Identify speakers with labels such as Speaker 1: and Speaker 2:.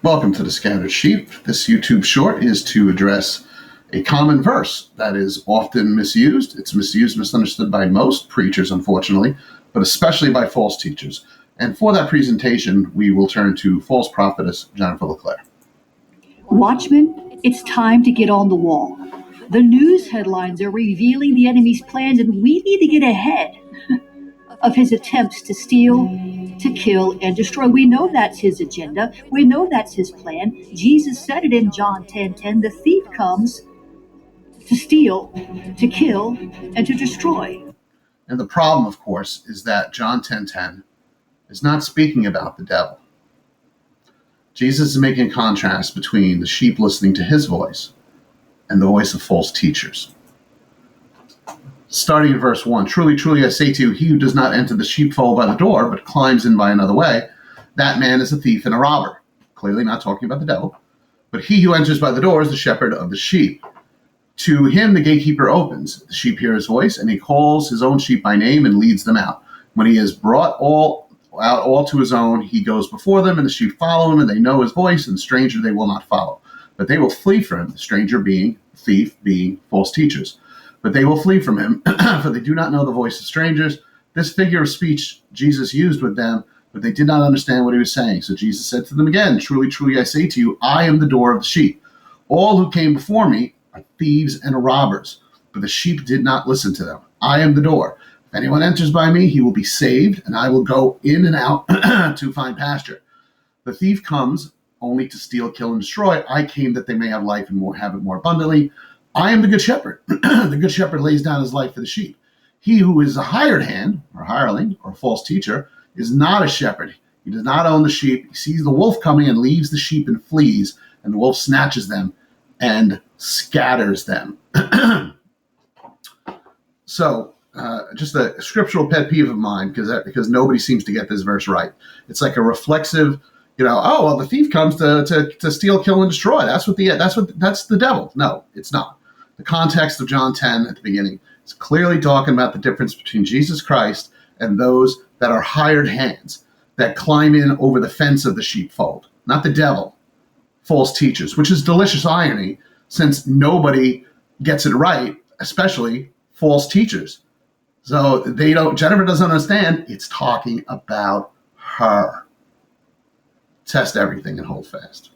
Speaker 1: Welcome to the Scattered Sheep. This YouTube short is to address a common verse that is often misused. It's misused, misunderstood by most preachers, unfortunately, but especially by false teachers. And for that presentation, we will turn to false prophetess Jennifer LeClaire.
Speaker 2: Watchmen, it's time to get on the wall. The news headlines are revealing the enemy's plans, and we need to get ahead of his attempts to steal, to kill, and destroy. We know that's his agenda. We know that's his plan. Jesus said it in John 10:10. The thief comes to steal, to kill, and to destroy.
Speaker 1: And the problem, of course, is that John 10:10 is not speaking about the devil. Jesus is making a contrast between the sheep listening to his voice and the voice of false teachers. Starting in verse 1, truly, truly, I say to you, he who does not enter the sheepfold by the door, but climbs in by another way, that man is a thief and a robber. Clearly not talking about the devil. But he who enters by the door is the shepherd of the sheep. To him the gatekeeper opens. The sheep hear his voice, and he calls his own sheep by name and leads them out. When he has brought all to his own, he goes before them, and the sheep follow him, and they know his voice, and the stranger they will not follow. But they will flee from him, the stranger being, the thief being, false teachers. But they will flee from him, for they do not know the voice of strangers. This figure of speech Jesus used with them, but they did not understand what he was saying. So Jesus said to them again, truly, truly, I say to you, I am the door of the sheep. All who came before me are thieves and robbers, but the sheep did not listen to them. I am the door. If anyone enters by me, he will be saved, and I will go in and out to find pasture. The thief comes only to steal, kill, and destroy. I came that they may have life and have it more abundantly. I am the good shepherd. The good shepherd lays down his life for the sheep. He who is a hired hand, or hireling, or false teacher, is not a shepherd. He does not own the sheep. He sees the wolf coming and leaves the sheep and flees, and the wolf snatches them and scatters them. So, just a scriptural pet peeve of mine, because nobody seems to get this verse right. It's like a reflexive, the thief comes to steal, kill, and destroy. That's the devil. No, it's not. The context of John 10 at the beginning is clearly talking about the difference between Jesus Christ and those that are hired hands that climb in over the fence of the sheepfold, not the devil, false teachers, which is delicious irony since nobody gets it right, especially false teachers. So Jennifer doesn't understand. It's talking about her. Test everything and hold fast.